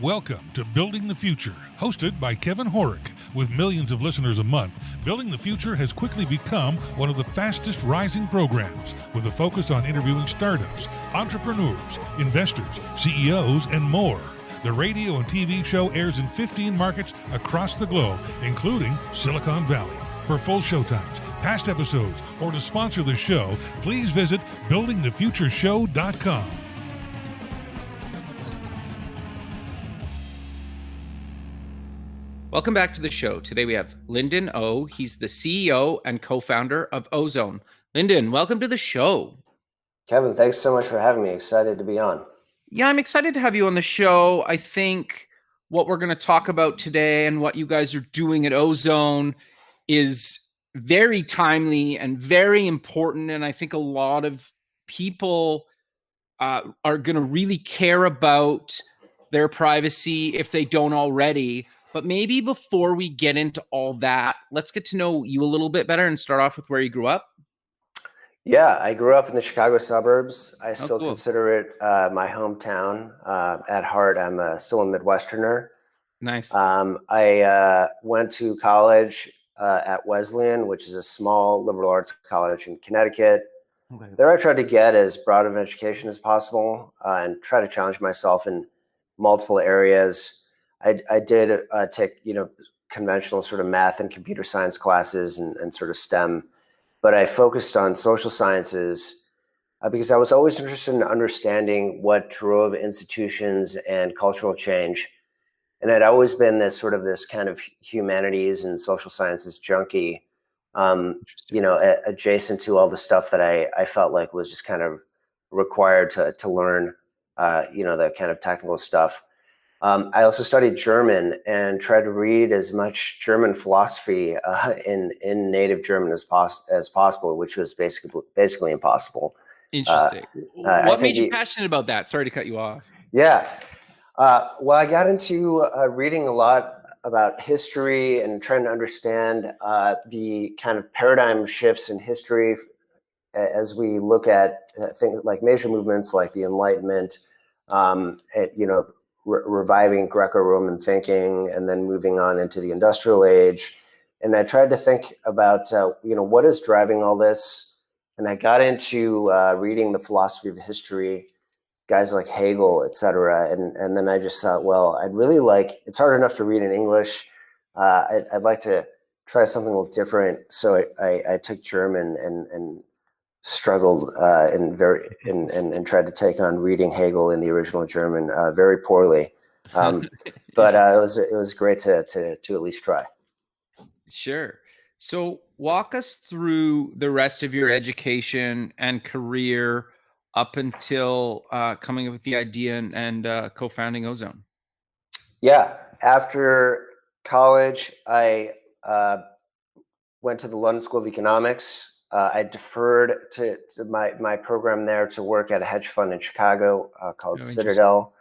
Welcome to Building the Future, hosted by Kevin Horick. With millions of listeners a month, Building the Future has quickly become one of the fastest rising programs, with a focus on interviewing startups, entrepreneurs, investors, CEOs, and more. The radio and TV show airs in 15 markets across the globe, including Silicon Valley. For full showtimes, past episodes, or to sponsor the show, please visit buildingthefutureshow.com. Welcome back to the show. Today we have Lyndon Oh. He's the CEO and co-founder of Ozone. Lyndon, welcome to the show. Kevin, thanks so much for having me. Excited to be on. Yeah, I'm excited to have you on the show. I think what we're going to talk about today and what you guys are doing at Ozone is very timely and very important. And I think a lot of people are going to really care about their privacy if they don't already. But maybe before we get into all that, let's get to know you a little bit better and start off with where you grew up. Yeah, I grew up in the Chicago suburbs. I still consider it my hometown. At heart, I'm still a Midwesterner. Nice. I went to college at Wesleyan, which is a small liberal arts college in Connecticut. Okay. There I tried to get as broad of an education as possible and try to challenge myself in multiple areas. I did take, conventional sort of math and computer science classes and sort of STEM, but I focused on social sciences because I was always interested in understanding what drove institutions and cultural change. And I'd always been this kind of humanities and social sciences junkie, adjacent to all the stuff that I felt like was just kind of required to learn, the kind of technical stuff. I also studied German and tried to read as much German philosophy in native German as possible, which was basically impossible. Interesting. What made you passionate about that? Sorry to cut you off. Yeah. Well, I got into reading a lot about history and trying to understand the kind of paradigm shifts in history as we look at things like major movements like the Enlightenment, reviving Greco-Roman thinking, and then moving on into the industrial age. And I tried to think about, what is driving all this? And I got into reading the philosophy of history, guys like Hegel, et cetera. And then I just thought, well, it's hard enough to read in English. I'd like to try something a little different. So I took German and struggled and tried to take on reading Hegel in the original German very poorly, but it was great to at least try. Sure. So walk us through the rest of your education and career up until coming up with the idea and co-founding Ozone. Yeah. After college, I went to the London School of Economics. I deferred to my program there to work at a hedge fund in Chicago called Citadel.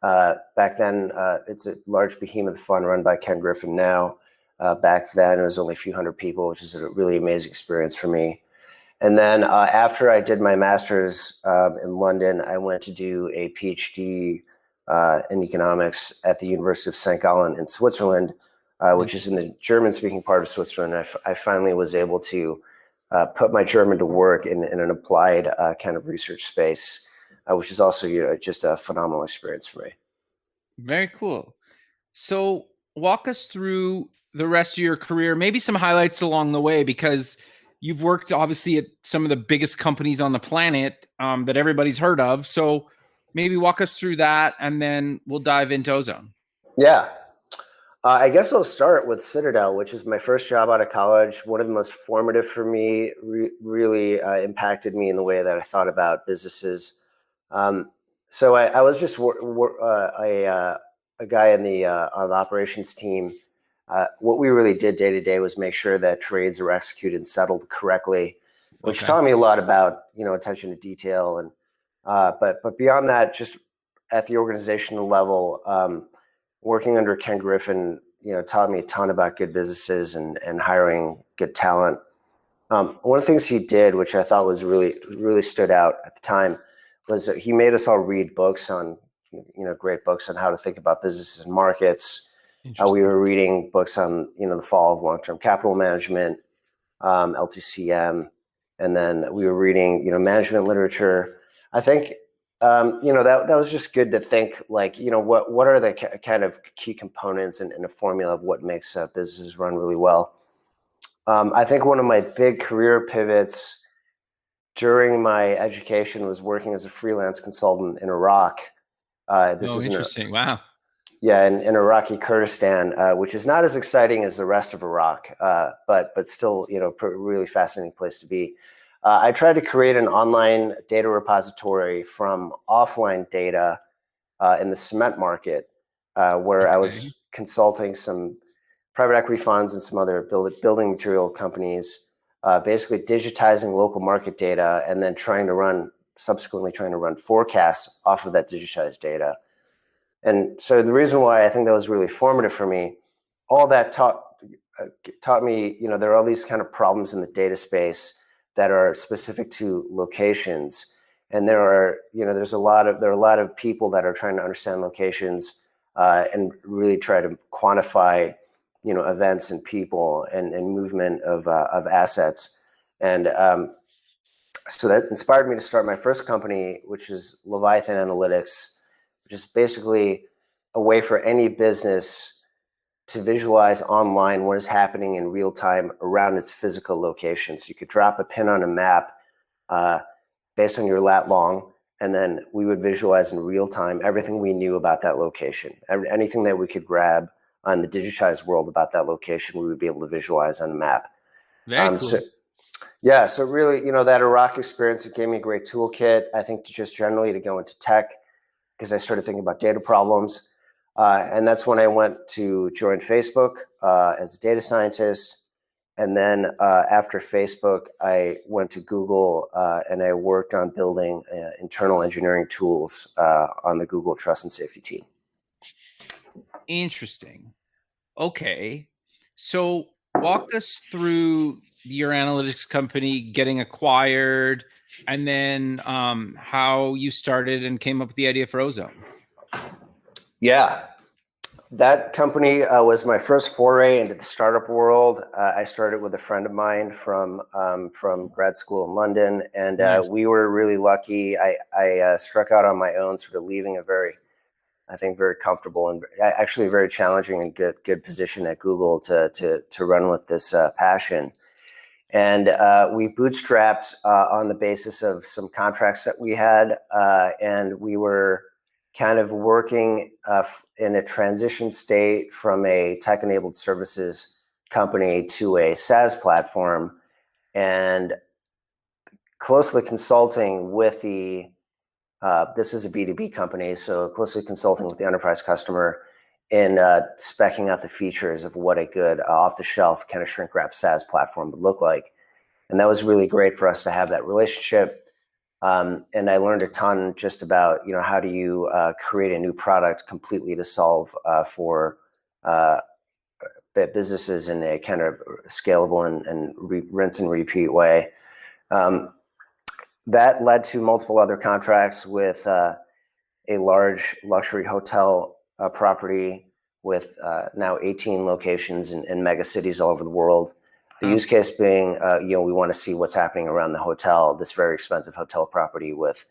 Back then, it's a large behemoth fund run by Ken Griffin now. Back then, it was only a few hundred people, which is a really amazing experience for me. And then after I did my master's in London, I went to do a PhD in economics at the University of St. Gallen in Switzerland, which is in the German-speaking part of Switzerland. I finally was able to put my German to work in an applied kind of research space, which is also just a phenomenal experience for me. Very cool. So walk us through the rest of your career, maybe some highlights along the way, because you've worked obviously at some of the biggest companies on the planet that everybody's heard of. So maybe walk us through that, and then we'll dive into Ozone. Yeah. I guess I'll start with Citadel, which is my first job out of college. One of the most formative for me, really impacted me in the way that I thought about businesses. So I was just a guy on the operations team. What we really did day to day was make sure that trades were executed and settled correctly, which taught me a lot about attention to detail. And but beyond that, just at the organizational level. Working under Ken Griffin, taught me a ton about good businesses and hiring good talent. One of the things he did, which I thought was really stood out at the time, was that he made us all read books on, great books on how to think about businesses and markets. We Interesting. were reading books on, the fall of long-term capital management, LTCM, and then we were reading, management literature. I think, that was just good to think, like, what are the kind of key components in a formula of what makes businesses run really well. I think one of my big career pivots during my education was working as a freelance consultant in Iraq. This is Interesting. Wow. Yeah, in Iraqi Kurdistan, which is not as exciting as the rest of Iraq, but still, really fascinating place to be. I tried to create an online data repository from offline data in the cement market, where I was consulting some private equity funds and some other building material companies, basically digitizing local market data and then subsequently trying to run forecasts off of that digitized data. And so the reason why I think that was really formative for me, all that taught me, there are all these kind of problems in the data space that are specific to locations. And there are a lot of people that are trying to understand locations and really try to quantify, events and people and movement of assets. And so that inspired me to start my first company, which is Leviathan Analytics, which is basically a way for any business to visualize online what is happening in real time around its physical location. So you could drop a pin on a map based on your lat long, and then we would visualize in real time everything we knew about that location. Anything that we could grab on the digitized world about that location, we would be able to visualize on a map. Very cool. So really, that Iraq experience, it gave me a great toolkit, I think, just generally to go into tech, because I started thinking about data problems. And that's when I went to join Facebook as a data scientist. And then after Facebook, I went to Google and I worked on building internal engineering tools on the Google Trust and Safety team. Interesting. Okay. So walk us through your analytics company getting acquired, and then how you started and came up with the idea for Ozone. Yeah. That company was my first foray into the startup world. I started with a friend of mine from grad school in London, and Nice. We were really lucky. I struck out on my own, sort of leaving a very comfortable and actually very challenging and good position at Google to run with this passion. And we bootstrapped on the basis of some contracts that we had, and we were kind of working in a transition state from a tech-enabled services company to a SaaS platform, and closely consulting with this is a B2B company, so closely consulting with the enterprise customer in speccing out the features of what a good off-the-shelf kind of shrink-wrap SaaS platform would look like. And that was really great for us to have that relationship. And I learned a ton just about, how do you create a new product completely to solve for businesses in a kind of scalable and rinse and repeat way. That led to multiple other contracts with a large luxury hotel property with now 18 locations in mega cities all over the world. The use case being, we want to see what's happening around the hotel, this very expensive hotel property with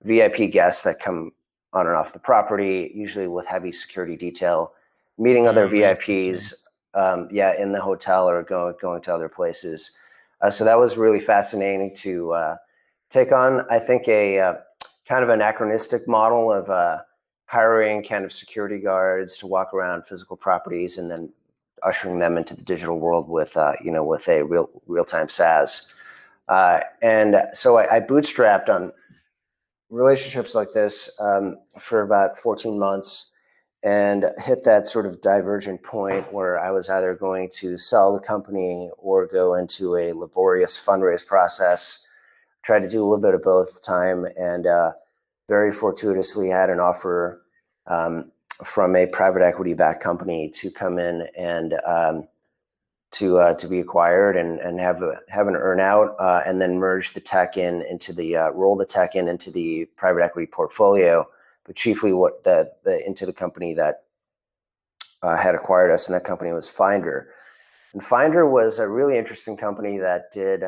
VIP guests that come on and off the property, usually with heavy security detail, meeting other VIPs, in the hotel or going to other places. So that was really fascinating to take on, I think, a kind of anachronistic model of hiring kind of security guards to walk around physical properties and then ushering them into the digital world with a real-time SaaS. And so I bootstrapped on relationships like this for about 14 months and hit that sort of divergent point where I was either going to sell the company or go into a laborious fundraise process. Tried to do a little bit of both time, and very fortuitously had an offer from a private equity-backed company to come in and to be acquired and have an earn-out, and then merge the tech roll the tech into the private equity portfolio but chiefly what into the company that had acquired us, and that company was Finder. And Finder was a really interesting company that did,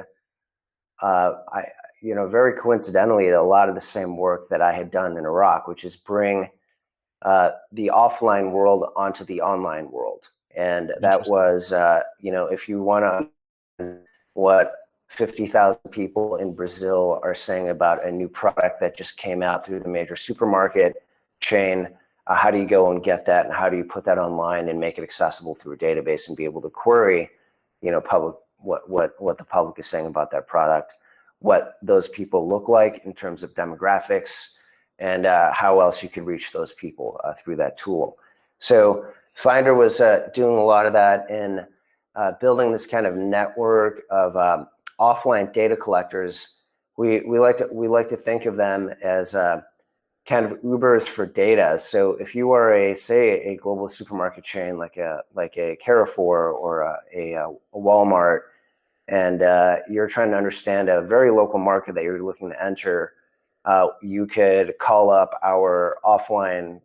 very coincidentally, a lot of the same work that I had done in Iraq, which is bring the offline world onto the online world. And that was, if you want to, what 50,000 people in Brazil are saying about a new product that just came out through the major supermarket chain, how do you go and get that, and how do you put that online and make it accessible through a database and be able to query, public what the public is saying about that product, what those people look like in terms of demographics, and how else you could reach those people through that tool. So Finder was doing a lot of that in building this kind of network of offline data collectors. We like to think of them as kind of Ubers for data. So if you are a global supermarket chain like a Carrefour or a Walmart, and you're trying to understand a very local market that you're looking to enter, you could call up our offline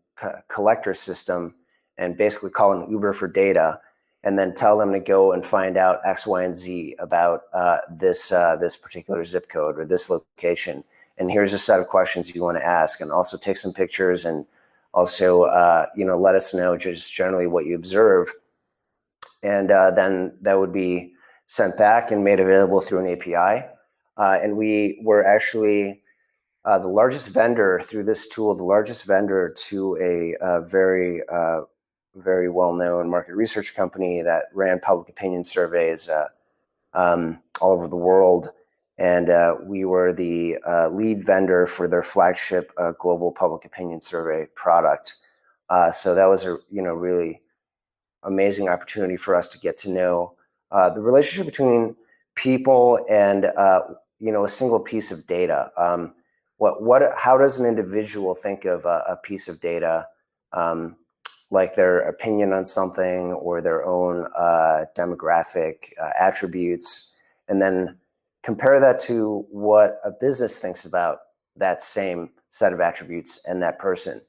collector system and basically call an Uber for data, and then tell them to go and find out X, Y, and Z about this particular zip code or this location. And here's a set of questions you want to ask, and also take some pictures, and also let us know just generally what you observe. And then that would be sent back and made available through an API. And we were actually the largest vendor through this tool, the largest vendor to a very well-known market research company that ran public opinion surveys all over the world. And we were the lead vendor for their flagship global public opinion survey product. So that was a really amazing opportunity for us to get to know the relationship between people and a single piece of data. How does an individual think of a piece of data, like their opinion on something or their own demographic attributes, and then compare that to what a business thinks about that same set of attributes and that person.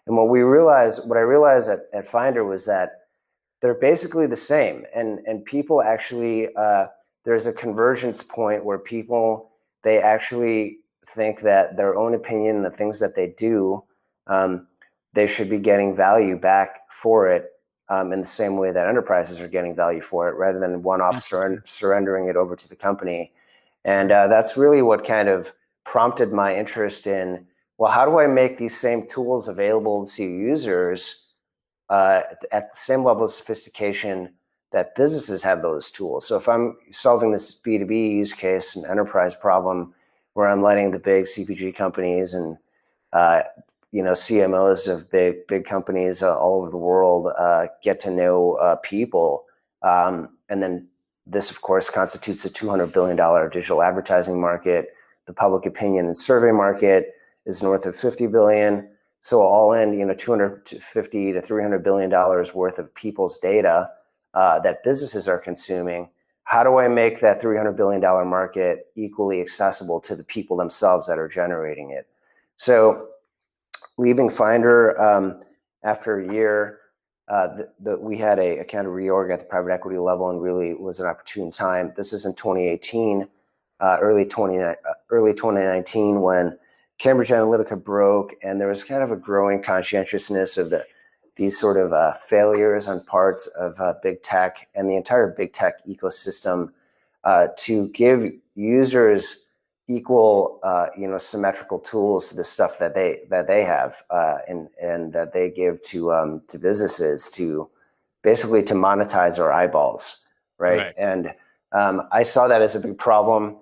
And what I realized at Finder was that they're basically the same. And people actually, there's a convergence point where people, they actually think that their own opinion, the things that they do, they should be getting value back for it in the same way that enterprises are getting value for it, rather than one-off surrendering it over to the company. And that's really what kind of prompted my interest in, well, how do I make these same tools available to users at the same level of sophistication that businesses have those tools? So if I'm solving this B2B use case, an enterprise problem, where I'm letting the big CPG companies and CMOs of big companies all over the world get to know people, and then this, of course, constitutes a $200 billion digital advertising market. The public opinion and survey market is north of $50 billion. So all in, $250 to $300 billion worth of people's data that businesses are consuming. How do I make that $300 billion market equally accessible to the people themselves that are generating it? So leaving Finder after a year, we had a kind of reorg at the private equity level, and really was an opportune time. This is in 2018, early 2019, when Cambridge Analytica broke, and there was kind of a growing conscientiousness of these sort of failures on parts of big tech and the entire big tech ecosystem to give users equal, symmetrical tools to the stuff that they have and that they give to businesses to basically to monetize our eyeballs, right? And I saw that as a big problem,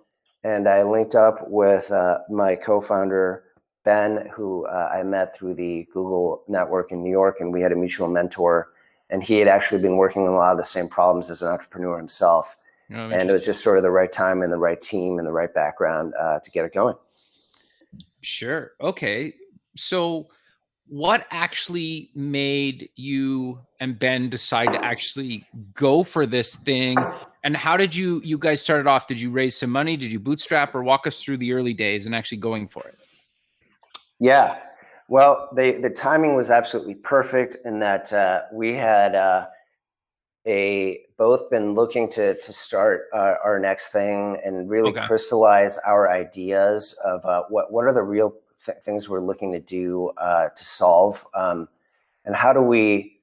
and I linked up with my co-founder Ben, who I met through the Google network in New York, and we had a mutual mentor, and he had actually been working on a lot of the same problems as an entrepreneur himself. And it was just sort of the right time and the right team and the right background to get it going. Sure. Okay. So what actually made you and Ben decide to actually go for this thing? And how did you guys started off? Did you raise some money? Did you bootstrap, or walk us through the early days and actually going for it? Yeah. Well, the timing was absolutely perfect in that we had both been looking to start our next thing and really crystallize our ideas of what are the real things we're looking to do to solve, and how do we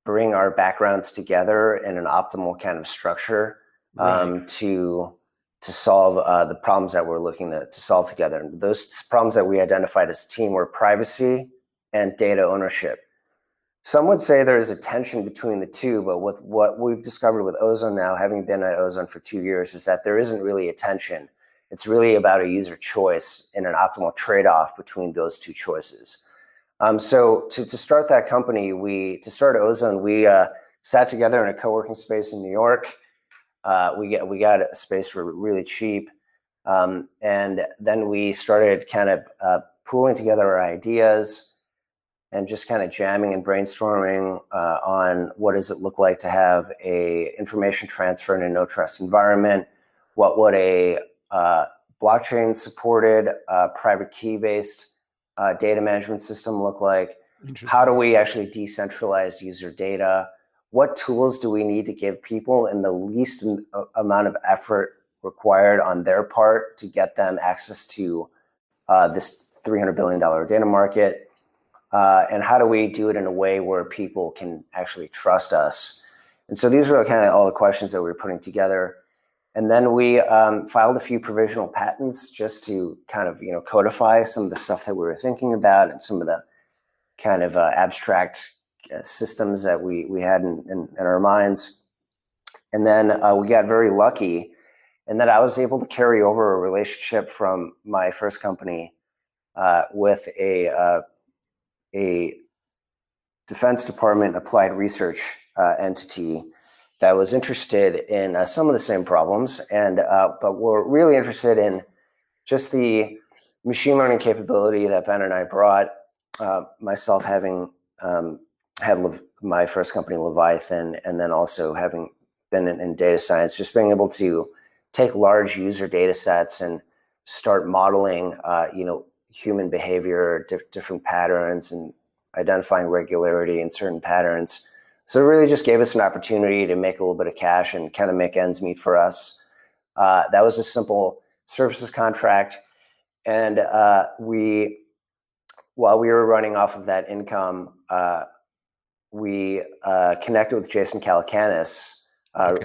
bring our backgrounds together in an optimal kind of structure to solve the problems that we're looking to solve together. And those problems that we identified as a team were privacy and data ownership. Some would say there's a tension between the two, but with what we've discovered with Ozone now, having been at Ozone for 2 years, is that there isn't really a tension. It's really about a user choice and an optimal trade-off between those two choices. So to start that company, to start Ozone, we sat together in a co-working space in New York. We got a space for really cheap. And then we started kind of pooling together our ideas and just kind of jamming and brainstorming on what does it look like to have a information transfer in a no trust environment? What would a blockchain supported private key based data management system look like? How do we actually decentralize user data? What tools do we need to give people in the least amount of effort required on their part to get them access to this $300 billion data market? And how do we do it in a way where people can actually trust us? And so these are kind of all the questions that we were putting together. And then we filed a few provisional patents just to kind of, codify some of the stuff that we were thinking about and some of the kind of abstract systems that we had in our minds. And then we got very lucky in that I was able to carry over a relationship from my first company with a Defense Department applied research entity that was interested in some of the same problems, but we're really interested in just the machine learning capability that Ben and I brought. Myself having had my first company, Leviathan, and then also having been in data science, just being able to take large user data sets and start modeling, human behavior, different patterns, and identifying regularity in certain patterns. So it really just gave us an opportunity to make a little bit of cash and kind of make ends meet for us. That was a simple services contract. And while we were running off of that income, we connected with Jason Calacanis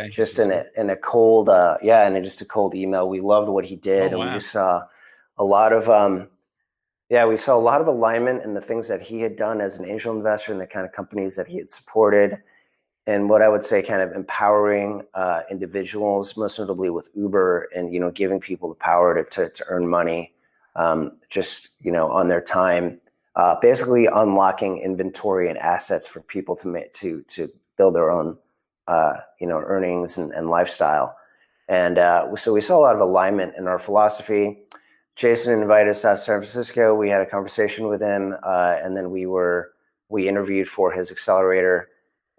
just in a cold, just a cold email. We loved what he did, and we just saw a lot of we saw a lot of alignment in the things that he had done as an angel investor and the kind of companies that he had supported, and what I would say kind of empowering individuals, most notably with Uber, and giving people the power to earn money just on their time, basically unlocking inventory and assets for people to build their own earnings and lifestyle. And so we saw a lot of alignment in our philosophy. Jason invited us out to San Francisco. We had a conversation with him, and then we interviewed for his accelerator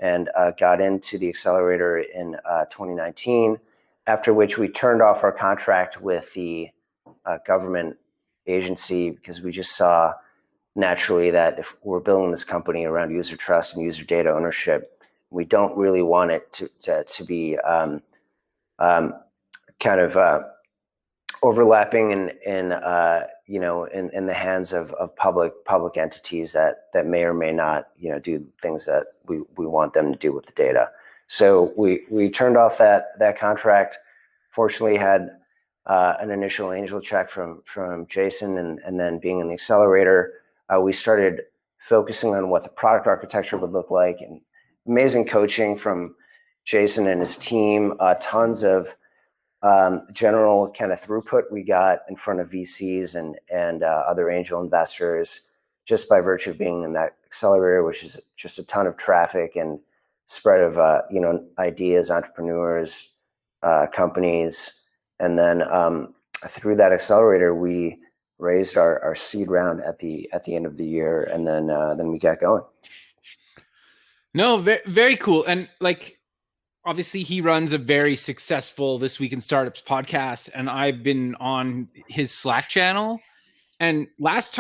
and got into the accelerator in 2019, after which we turned off our contract with the government agency because we just saw naturally that if we're building this company around user trust and user data ownership, we don't really want it to be kind of overlapping in the hands of public entities that may or may not do things that we want them to do with the data. So we turned off that contract. Fortunately, had an initial angel check from Jason, and then being in the accelerator, we started focusing on what the product architecture would look like, and amazing coaching from Jason and his team, tons of general kind of throughput we got in front of VCs and other angel investors just by virtue of being in that accelerator, which is just a ton of traffic and spread of ideas, entrepreneurs, companies. And then through that accelerator, we raised our seed round at the end of the year, and then we got going. No, very, very cool. And obviously he runs a very successful This Week in Startups podcast, and I've been on his Slack channel. And last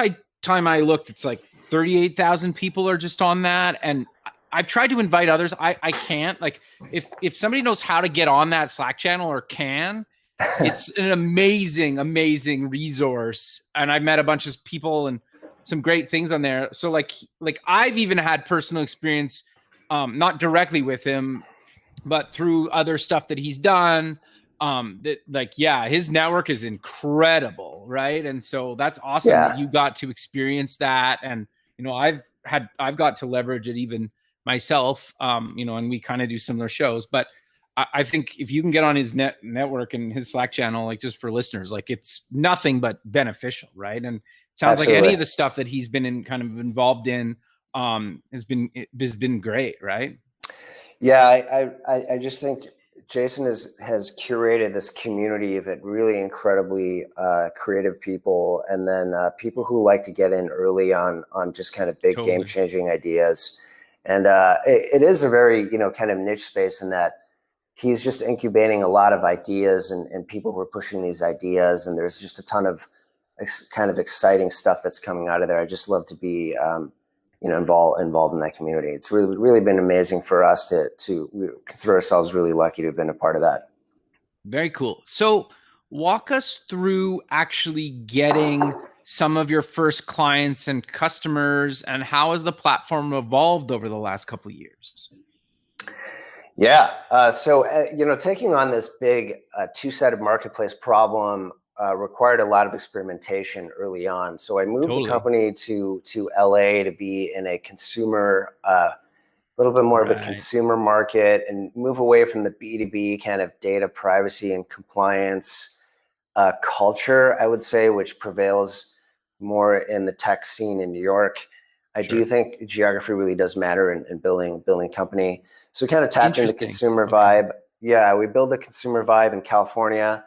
time I looked, it's like 38,000 people are just on that. And I've tried to invite others. I can't. Like, if somebody knows how to get on that Slack channel or can, it's an amazing, amazing resource. And I've met a bunch of people and some great things on there. So like I've even had personal experience, not directly with him, but through other stuff that he's done. That, like, yeah, his network is incredible, right? And so that's awesome that you got to experience that. And I've got to leverage it even myself, and we kind of do similar shows. But I think if you can get on his network and his Slack channel, like, just for listeners, like, it's nothing but beneficial, right? And it sounds like any of the stuff that he's been involved in has been great, right? Yeah, I just think Jason has curated this community of really incredibly creative people, and then people who like to get in early on just kind of big game-changing ideas. And it is a very kind of niche space in that he's just incubating a lot of ideas and people who are pushing these ideas, and there's just a ton of kind of exciting stuff that's coming out of there. I just love to be involved in that community. It's really been amazing for us to we consider ourselves really lucky to have been a part of that. Very cool. So walk us through actually getting some of your first clients and customers, and how has the platform evolved over the last couple of years? Yeah. So taking on this big two-sided marketplace problem required a lot of experimentation early on. So I moved the company to LA to be in a consumer, little bit more of a consumer market, and move away from the B2B kind of data privacy and compliance culture, I would say, which prevails more in the tech scene in New York. I do think geography really does matter in building a company. So kind of tapped into the consumer vibe. Yeah, we build a consumer vibe in California.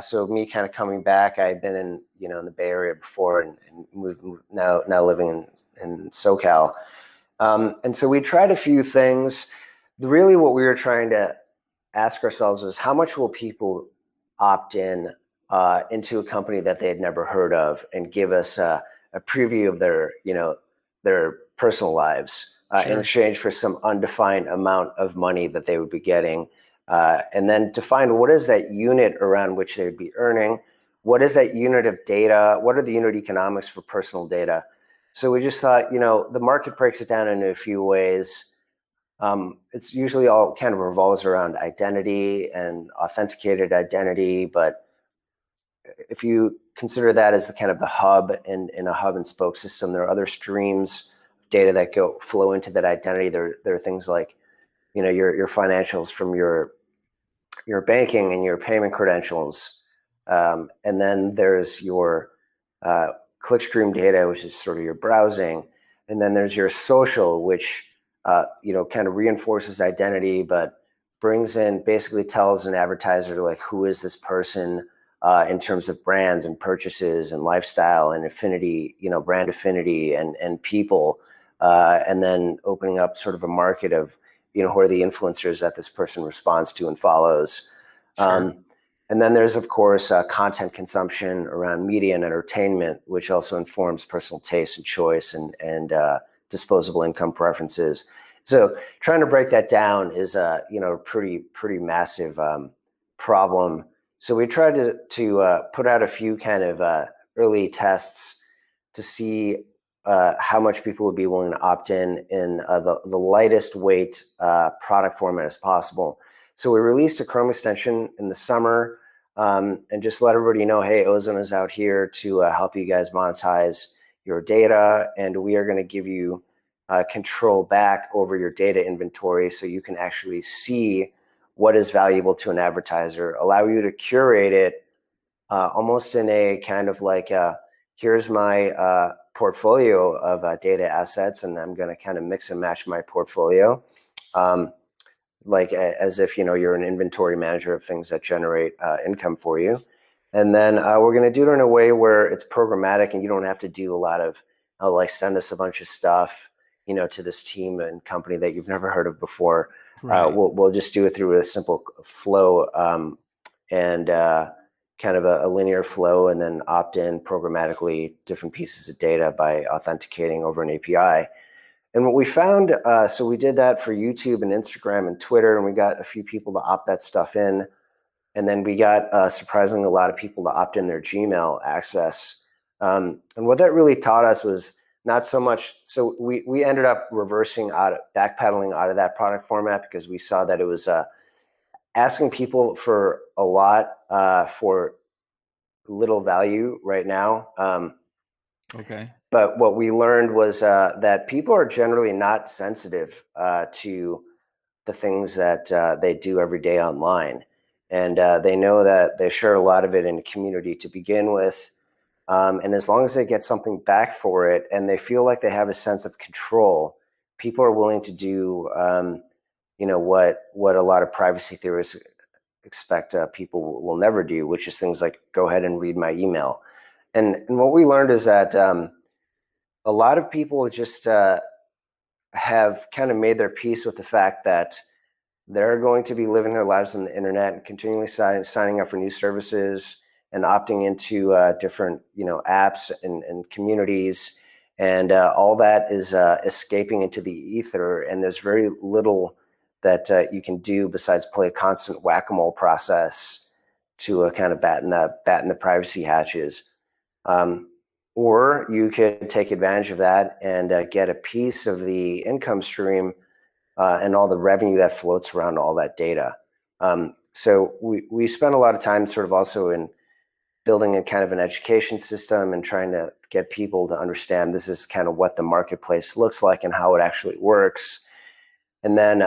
So me kind of coming back, I've been in the Bay Area before and moved now living in SoCal. And so we tried a few things. Really what we were trying to ask ourselves was, how much will people opt in into a company that they had never heard of and give us a preview of their personal lives in exchange for some undefined amount of money that they would be getting. And then define what is that unit around which they'd be earning, what is that unit of data, what are the unit economics for personal data. So we just thought, the market breaks it down into a few ways. It's usually all kind of revolves around identity and authenticated identity, but if you consider that as the kind of the hub in a hub and spoke system, there are other streams of data that flow into that identity. There are things like, your financials from your banking and your payment credentials. And then there's your clickstream data, which is sort of your browsing. And then there's your social, which, kind of reinforces identity, but basically tells an advertiser, like, who is this person in terms of brands and purchases and lifestyle and affinity, brand affinity and people. And then opening up sort of a market of, who are the influencers that this person responds to and follows. And then there's, of course, content consumption around media and entertainment, which also informs personal taste and choice and disposable income preferences. So trying to break that down is a pretty massive problem. So we tried to put out a few kind of early tests to see how much people would be willing to opt in the lightest weight product format as possible. So we released a Chrome extension in the summer and just let everybody know, hey, Ozone is out here to help you guys monetize your data, and we are going to give you control back over your data inventory so you can actually see what is valuable to an advertiser, allow you to curate it almost in a kind of like, here's my portfolio of data assets, and I'm going to kind of mix and match my portfolio. Like as if you're an inventory manager of things that generate income for you. And then we're going to do it in a way where it's programmatic and you don't have to do a lot of like send us a bunch of stuff to this team and company that you've never heard of before. We'll just do it through a simple flow and kind of a linear flow and then opt in programmatically different pieces of data by authenticating over an API. And what we found, so we did that for YouTube and Instagram and Twitter, and we got a few people to opt that stuff in. And then we got surprisingly a lot of people to opt in their Gmail access. And what that really taught us was not so much, so we ended up backpedaling out of that product format because we saw that it was asking people for a lot for little value right now. Okay. But what we learned was that people are generally not sensitive to the things that they do every day online. And they know that they share a lot of it in a community to begin with. And as long as they get something back for it and they feel like they have a sense of control, people are willing to do what a lot of privacy theorists expect people will never do, which is things like go ahead and read my email. And what we learned is that a lot of people just have kind of made their peace with the fact that they're going to be living their lives on the internet and continually signing up for new services and opting into different apps and communities. And all that is escaping into the ether. And there's very little that you can do besides play a constant whack-a-mole process to kind of batten the privacy hatches. Or you could take advantage of that and get a piece of the income stream and all the revenue that floats around all that data. So we spent a lot of time sort of also in building a kind of an education system and trying to get people to understand this is kind of what the marketplace looks like and how it actually works. And then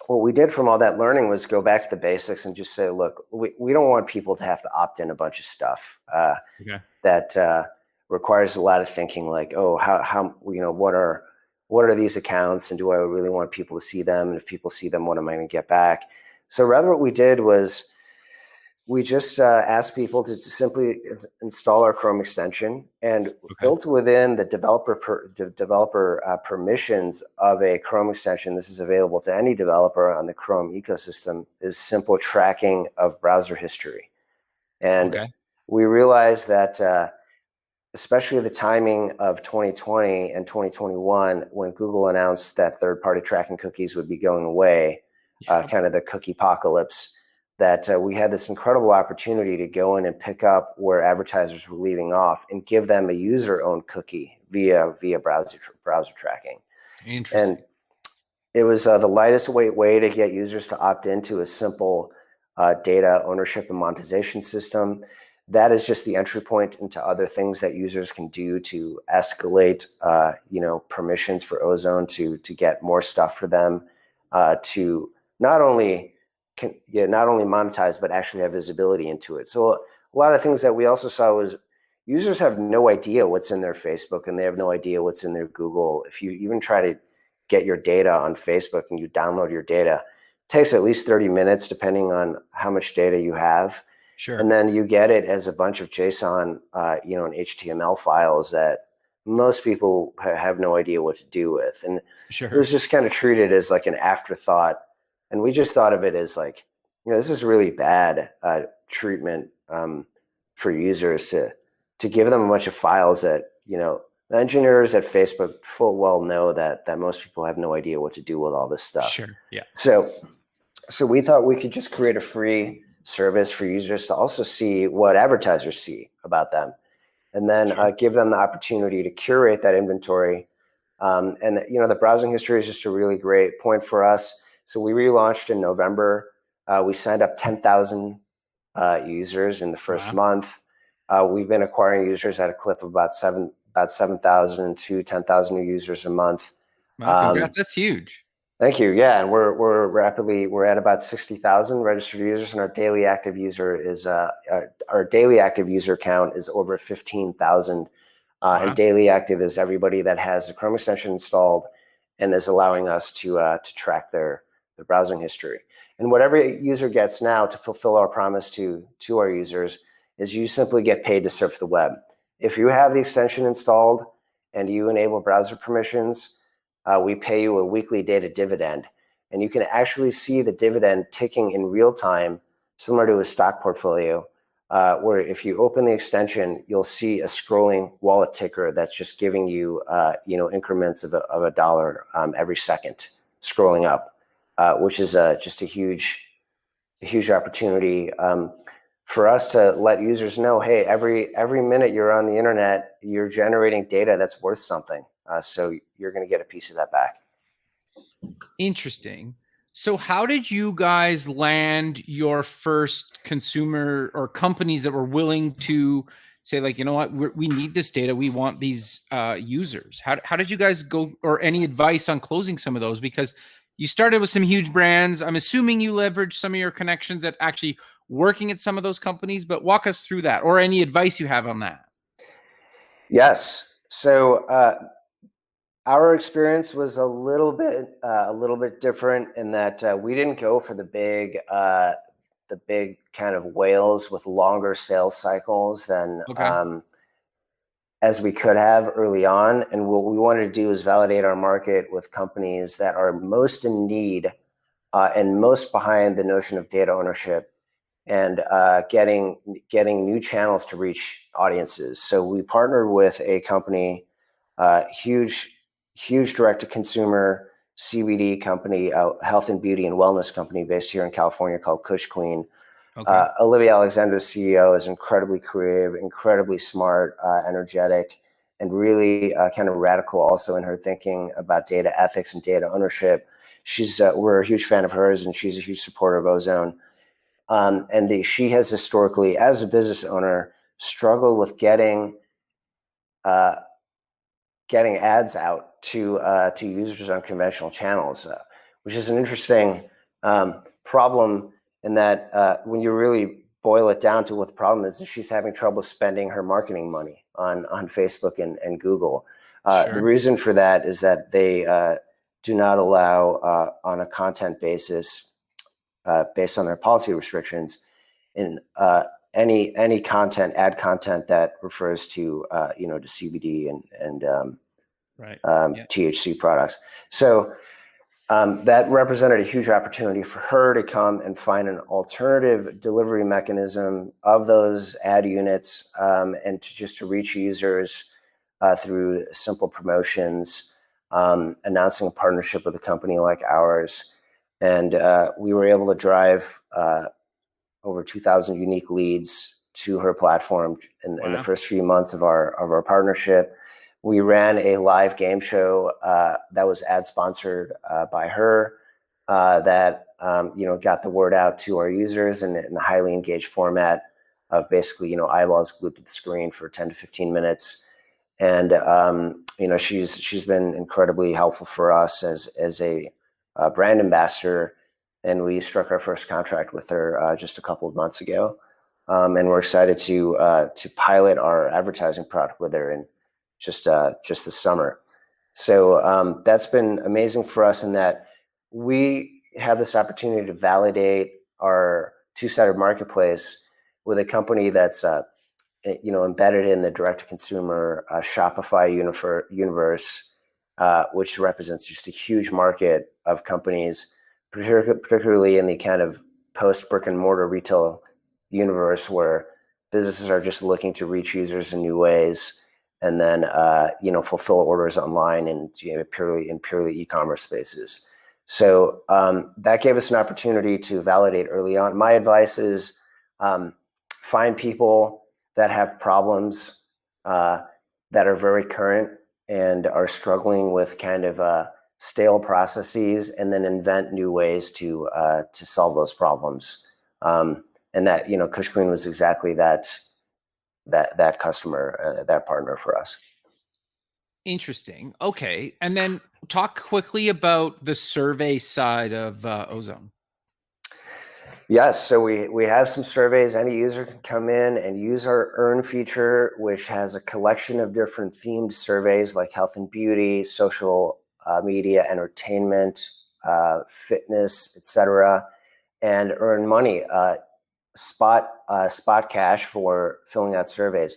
what we did from all that learning was go back to the basics and just say, look, we don't want people to have to opt in a bunch of stuff that requires a lot of thinking, like, oh, how what are these accounts, and do I really want people to see them? And if people see them, what am I going to get back? So rather what we did was we just asked people to simply install our Chrome extension, and built within the developer permissions of a Chrome extension. This is available to any developer on the Chrome ecosystem, is simple tracking of browser history. And we realized that especially the timing of 2020 and 2021, when Google announced that third-party tracking cookies would be going away, kind of the cookie apocalypse, that we had this incredible opportunity to go in and pick up where advertisers were leaving off and give them a user-owned cookie via browser tracking. Interesting. And it was the lightest weight way to get users to opt into a simple data ownership and monetization system. That is just the entry point into other things that users can do to escalate, permissions for Ozone to get more stuff for them, to not only monetize, but actually have visibility into it. So a lot of things that we also saw was users have no idea what's in their Facebook, and they have no idea what's in their Google. If you even try to get your data on Facebook and you download your data, it takes at least 30 minutes, depending on how much data you have. Sure. And then you get it as a bunch of JSON, and HTML files that most people have no idea what to do with. And it was just kind of treated as like an afterthought. And we just thought of it as like, this is really bad treatment for users to give them a bunch of files that, the engineers at Facebook full well know that most people have no idea what to do with all this stuff. Sure. Yeah. So we thought we could just create a free service for users to also see what advertisers see about them, and then give them the opportunity to curate that inventory. And the browsing history is just a really great point for us. So we relaunched in November. We signed up 10,000 users in the first month. We've been acquiring users at a clip of about 7,000 to 10,000 new users a month. Wow, congrats, that's huge. Thank you. Yeah, and we're at about 60,000 registered users, and our daily active user count is over 15,000. And daily active is everybody that has a Chrome extension installed and is allowing us to track their browsing history. And what every user gets now to fulfill our promise to our users is you simply get paid to surf the web. If you have the extension installed and you enable browser permissions, we pay you a weekly data dividend, and you can actually see the dividend ticking in real time, similar to a stock portfolio, where if you open the extension, you'll see a scrolling wallet ticker that's just giving you, increments of a dollar every second scrolling up, which is just a huge opportunity for us to let users know, hey, every minute you're on the internet, you're generating data that's worth something. So you're going to get a piece of that back. Interesting. So how did you guys land your first consumer or companies that were willing to say, like, you know what, we need this data, we want these users? How did you guys go, or any advice on closing some of those? Because you started with some huge brands. I'm assuming you leveraged some of your connections at actually working at some of those companies, but walk us through that, or any advice you have on that. Yes. So our experience was a little bit different in that we didn't go for the big kind of whales with longer sales cycles than as we could have early on. And what we wanted to do is validate our market with companies that are most in need and most behind the notion of data ownership and getting new channels to reach audiences. So we partnered with a company, huge direct-to-consumer CBD company, health and beauty and wellness company based here in California called Kush Queen. Olivia Alexander, CEO, is incredibly creative, incredibly smart, energetic, and really kind of radical also in her thinking about data ethics and data ownership. We're a huge fan of hers, and she's a huge supporter of Ozone. She has historically, as a business owner, struggled with getting ads out to users on conventional channels, which is an interesting problem in that when you really boil it down to what the problem is she's having trouble spending her marketing money on Facebook and Google. The reason for that is that they do not allow on a content basis, based on their policy restrictions, in any ad content that refers to to CBD and THC products. So that represented a huge opportunity for her to come and find an alternative delivery mechanism of those ad units, and to reach users through simple promotions, announcing a partnership with a company like ours. And we were able to drive over 2,000 unique leads to her platform in the first few months of our partnership. We ran a live game show that was ad sponsored by her that got the word out to our users in a highly engaged format of basically eyeballs glued to the screen for 10 to 15 minutes. And she's been incredibly helpful for us as a brand ambassador. And we struck our first contract with her just a couple of months ago, and we're excited to pilot our advertising product with her in just this summer. So that's been amazing for us in that we have this opportunity to validate our two-sided marketplace with a company that's embedded in the direct-to-consumer Shopify universe, which represents just a huge market of companies, particularly in the kind of post brick and mortar retail universe where businesses are just looking to reach users in new ways and then fulfill orders online and purely e-commerce spaces. So that gave us an opportunity to validate early on. My advice is find people that have problems that are very current and are struggling with kind of stale processes, and then invent new ways to solve those problems. And that Kush Queen was exactly that customer, that partner for us. Interesting. Okay, and then talk quickly about the survey side of Ozone. Yes, so we have some surveys. Any user can come in and use our Earn feature, which has a collection of different themed surveys like health and beauty, social media, entertainment, fitness, etc., and earn money, spot cash for filling out surveys.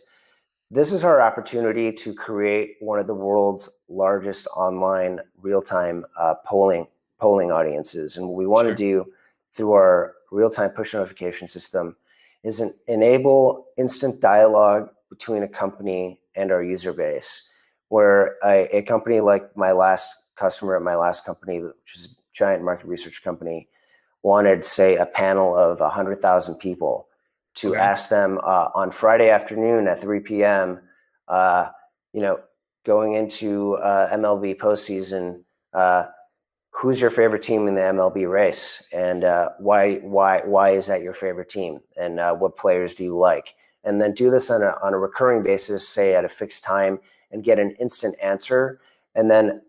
This is our opportunity to create one of the world's largest online real-time polling audiences. And what we want to do through our real-time push notification system is enable instant dialogue between a company and our user base, where a company like my last customer at my last company, which is a giant market research company, wanted, say, a panel of 100,000 people to ask them on Friday afternoon at 3 p.m., going into MLB postseason, who's your favorite team in the MLB race, and why is that your favorite team, and what players do you like? And then do this on a recurring basis, say at a fixed time, and get an instant answer. And then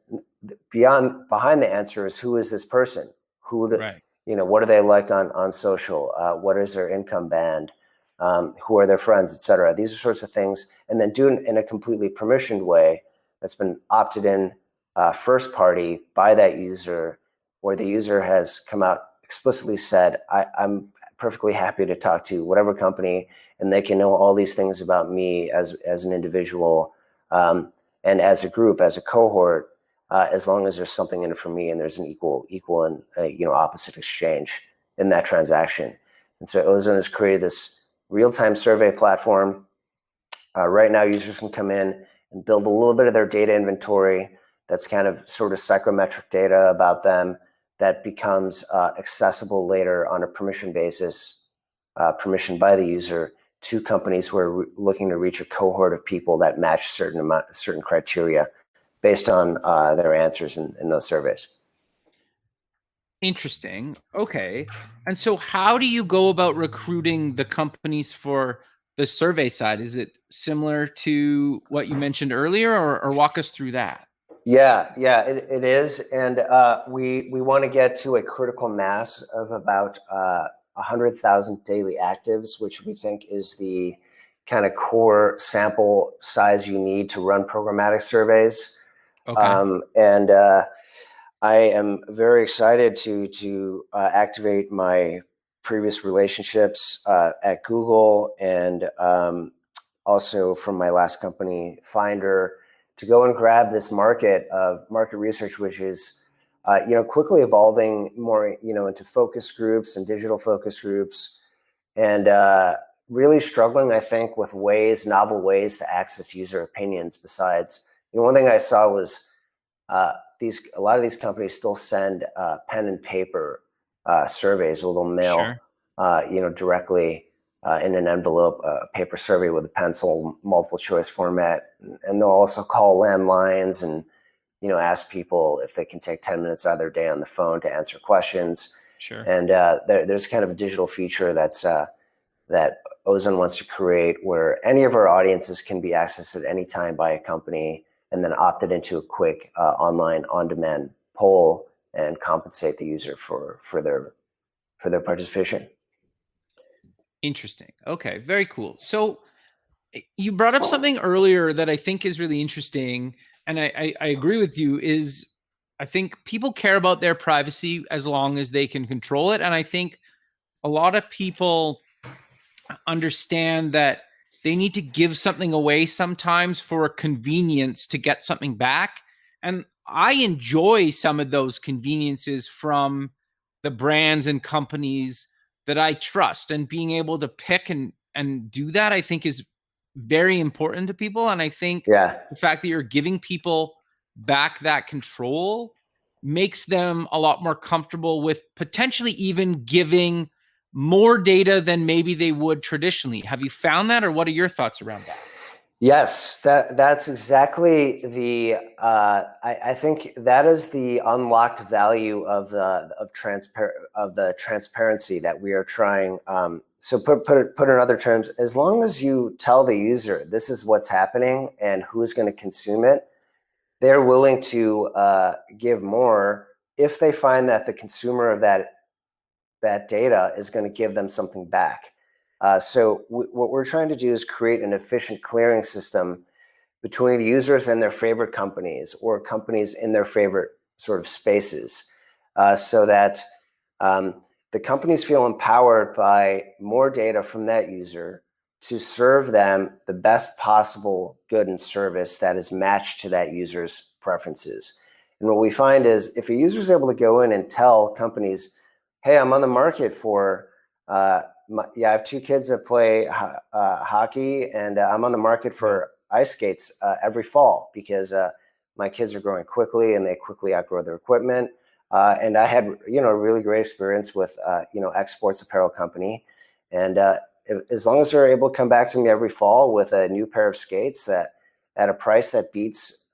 behind the answer is, who is this person? What do they like on social? What is their income band? Who are their friends, etc. These are sorts of things, and then do it in a completely permissioned way that's been opted in first party by that user, where the user has come out explicitly said, I'm perfectly happy to talk to whatever company, and they can know all these things about me as an individual, and as a group, as a cohort, as long as there's something in it for me and there's an equal and opposite exchange in that transaction. And so Ozone has created this real-time survey platform. Right now, users can come in and build a little bit of their data inventory that's kind of sort of psychometric data about them that becomes accessible later on a permission basis, permissioned by the user, to companies who are looking to reach a cohort of people that match certain criteria based on their answers in those surveys. Interesting. Okay. And so how do you go about recruiting the companies for the survey side? Is it similar to what you mentioned earlier, or walk us through that? Yeah, it is. And we want to get to a critical mass of about 100,000 daily actives, which we think is the kind of core sample size you need to run programmatic surveys. Okay. I am very excited to activate my previous relationships at Google, and also from my last company, Finder, to go and grab this market of market research, which is quickly evolving more into focus groups and digital focus groups, and really struggling, I think, with novel ways to access user opinions. Besides, one thing I saw was a lot of these companies still send pen and paper surveys, or they'll mail, directly in an envelope, a paper survey with a pencil, multiple choice format, and they'll also call landlines and ask people if they can take 10 minutes out of their day on the phone to answer questions. Sure. And there's kind of a digital feature that Ozone wants to create, where any of our audiences can be accessed at any time by a company, and then opted into a quick online on-demand poll and compensate the user for their participation. Interesting. Okay, very cool. So you brought up something earlier that I think is really interesting, and I agree with you, is I think people care about their privacy as long as they can control it. And I think a lot of people understand that they need to give something away sometimes for convenience to get something back. And I enjoy some of those conveniences from the brands and companies that I trust, and being able to pick and do that, I think, is very important to people. And I think the fact that you're giving people back that control makes them a lot more comfortable with potentially even giving more data than maybe they would traditionally. Have you found that, or what are your thoughts around that? Yes, that's exactly the. I think that is the unlocked value of the transparency that we are trying. So put in other terms, as long as you tell the user this is what's happening and who's going to consume it, they're willing to give more if they find that the consumer of that data is going to give them something back. So what we're trying to do is create an efficient clearing system between users and their favorite companies, or companies in their favorite sort of spaces, so that the companies feel empowered by more data from that user to serve them the best possible good and service that is matched to that user's preferences. And what we find is, if a user is able to go in and tell companies, hey, I'm on the market for I have two kids that play hockey, and I'm on the market for ice skates every fall because my kids are growing quickly and they quickly outgrow their equipment. And I had, a really great experience with, X Sports apparel company. And as long as they're able to come back to me every fall with a new pair of skates that at a price that beats,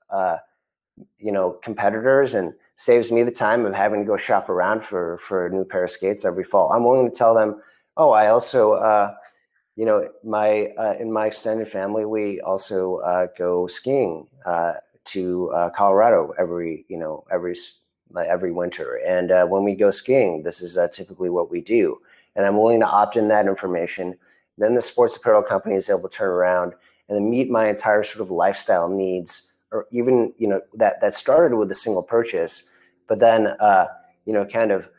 competitors and saves me the time of having to go shop around for a new pair of skates every fall, I'm willing to tell them, oh, I also, in my extended family, we also go skiing to Colorado every winter. And when we go skiing, this is typically what we do. And I'm willing to opt in that information. Then the sports apparel company is able to turn around and then meet my entire sort of lifestyle needs, or even, that started with a single purchase, but then, kind of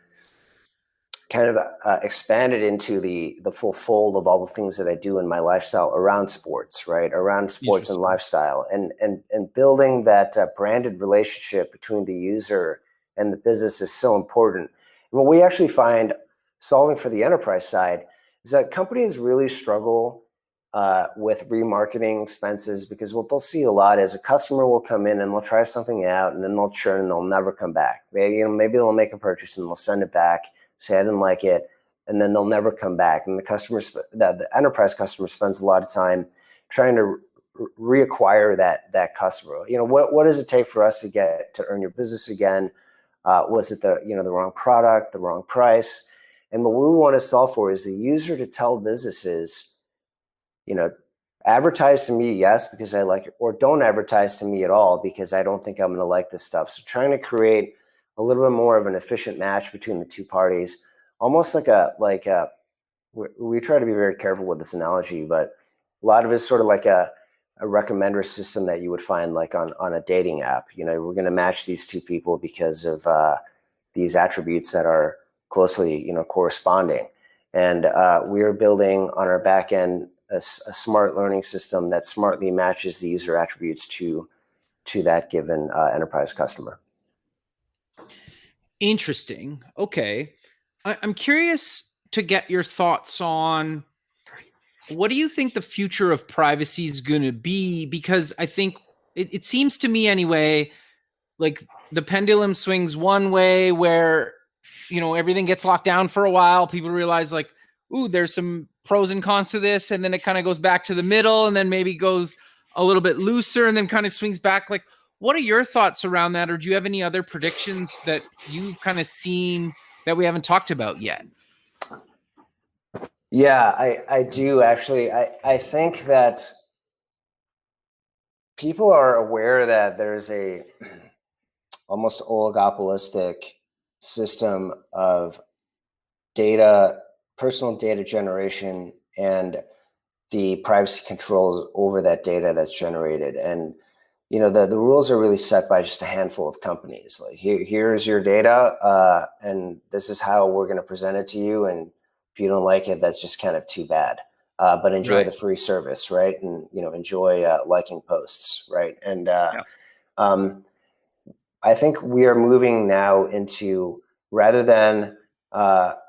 expanded into the full fold of all the things that I do in my lifestyle around sports, right? Around sports and lifestyle, and building that branded relationship between the user and the business is so important. And what we actually find solving for the enterprise side is that companies really struggle with remarketing expenses, because what they'll see a lot is a customer will come in and they'll try something out and then they'll churn and they'll never come back. Maybe they'll make a purchase and they'll send it back, say I didn't like it, and then they'll never come back. And the enterprise customer spends a lot of time trying to reacquire that customer. What does it take for us to earn your business again? Was it the wrong product, the wrong price? And what we want to solve for is the user to tell businesses, advertise to me, yes, because I like it, or don't advertise to me at all because I don't think I'm going to like this stuff. So trying to create a little bit more of an efficient match between the two parties, almost like we try to be very careful with this analogy, but a lot of it's sort of like a recommender system that you would find like on a dating app. We're going to match these two people because of these attributes that are closely, corresponding. And we are building on our back end a smart learning system that smartly matches the user attributes to that given enterprise customer. Interesting. Okay. I'm curious to get your thoughts on what do you think the future of privacy is going to be? Because I think it seems to me anyway, like the pendulum swings one way where, everything gets locked down for a while. People realize like, ooh, there's some pros and cons to this. And then it kind of goes back to the middle and then maybe goes a little bit looser and then kind of swings back. Like, what are your thoughts around that? Or do you have any other predictions that you've kind of seen that we haven't talked about yet? Yeah, I do actually. I think that people are aware that there's a almost oligopolistic system of personal data generation, and the privacy controls over that data that's generated. And the rules are really set by just a handful of companies. Like here's your data, and this is how we're going to present it to you. And if you don't like it, that's just kind of too bad. But enjoy the free service, right? And enjoy liking posts, right? And I think we are moving now into, rather than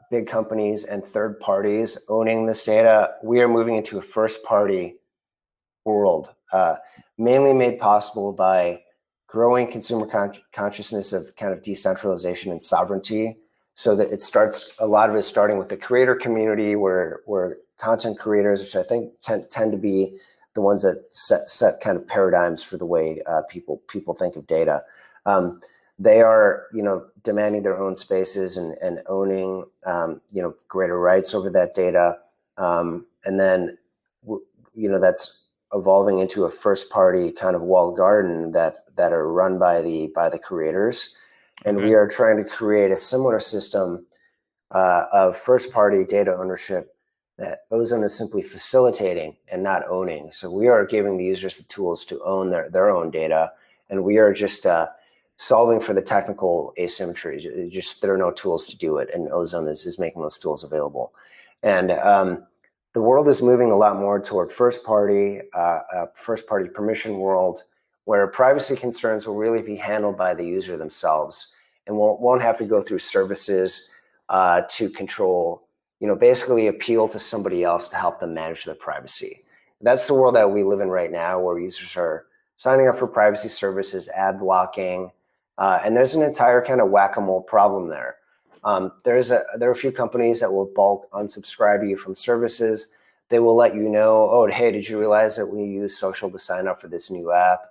big companies and third parties owning this data, we are moving into a first party world, mainly made possible by growing consumer consciousness of kind of decentralization and sovereignty, so that a lot of it starting with the creator community, where content creators, which I think tend to be the ones that set kind of paradigms for the way people think of data. They are, demanding their own spaces and owning, greater rights over that data. And then, that's evolving into a first party kind of walled garden that are run by the creators. And we are trying to create a similar system of first party data ownership that Ozone is simply facilitating and not owning. So we are giving the users the tools to own their own data, and we are just solving for the technical asymmetry. There are no tools to do it, and Ozone is making those tools available. And the world is moving a lot more toward first party permission world, where privacy concerns will really be handled by the user themselves, and won't have to go through services to control basically appeal to somebody else to help them manage their privacy. That's the world that we live in right now, where users are signing up for privacy services, ad blocking, and there's an entire kind of whack-a-mole problem there. There are a few companies that will bulk unsubscribe you from services. They will let you know, oh, hey, did you realize that when you use social to sign up for this new app,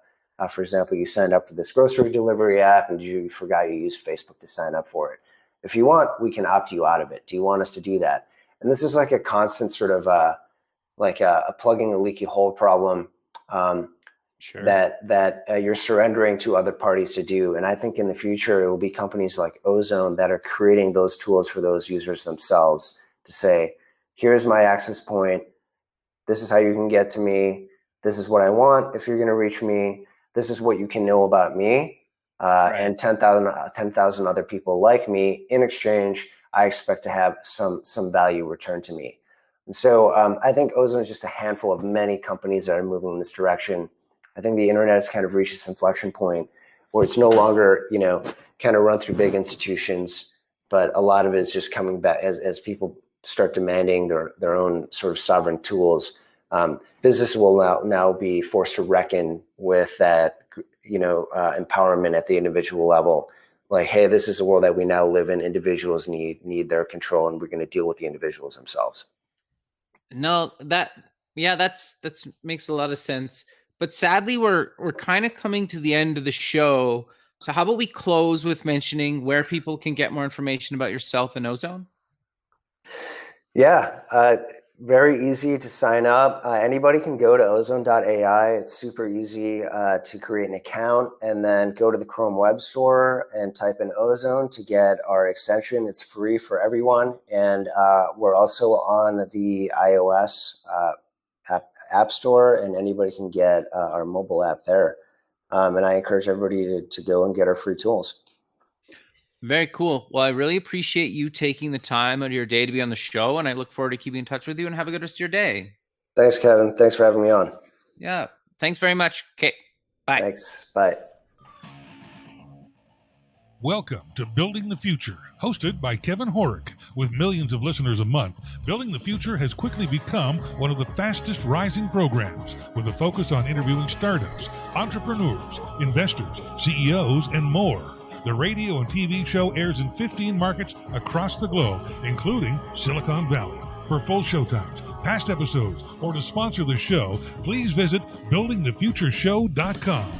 for example, you signed up for this grocery delivery app and you forgot you used Facebook to sign up for it. If you want, we can opt you out of it. Do you want us to do that? And this is like a constant sort of like a plugging a leaky hole problem Sure. that you're surrendering to other parties to do. And I think in the future, it will be companies like Ozone that are creating those tools for those users themselves to say, here's my access point. This is how you can get to me. This is what I want if you're going to reach me. This is what you can know about me. And 10,000 other people like me. In exchange, I expect to have some value returned to me. And so I think Ozone is just a handful of many companies that are moving in this direction. I think the internet has kind of reached this inflection point where it's no longer, kind of run through big institutions, but a lot of it is just coming back as people start demanding their own sort of sovereign tools. Business will now be forced to reckon with that, empowerment at the individual level. Like, hey, this is the world that we now live in. Individuals need their control, and we're going to deal with the individuals themselves. No, that makes a lot of sense. But sadly, we're kind of coming to the end of the show. So how about we close with mentioning where people can get more information about yourself and Ozone? Yeah, very easy to sign up. Anybody can go to ozone.ai. It's super easy to create an account and then go to the Chrome Web Store and type in Ozone to get our extension. It's free for everyone. And we're also on the iOS App Store, and anybody can get our mobile app there. And I encourage everybody to go and get our free tools. Very cool. Well, I really appreciate you taking the time out of your day to be on the show, and I look forward to keeping in touch with you, and have a good rest of your day. Thanks, Kevin. Thanks for having me on. Yeah. Thanks very much. Okay. Bye. Thanks. Bye. Welcome to Building the Future, hosted by Kevin Horek. With millions of listeners a month, Building the Future has quickly become one of the fastest rising programs, with a focus on interviewing startups, entrepreneurs, investors, CEOs, and more. The radio and TV show airs in 15 markets across the globe, including Silicon Valley. For full showtimes, past episodes, or to sponsor the show, please visit buildingthefutureshow.com.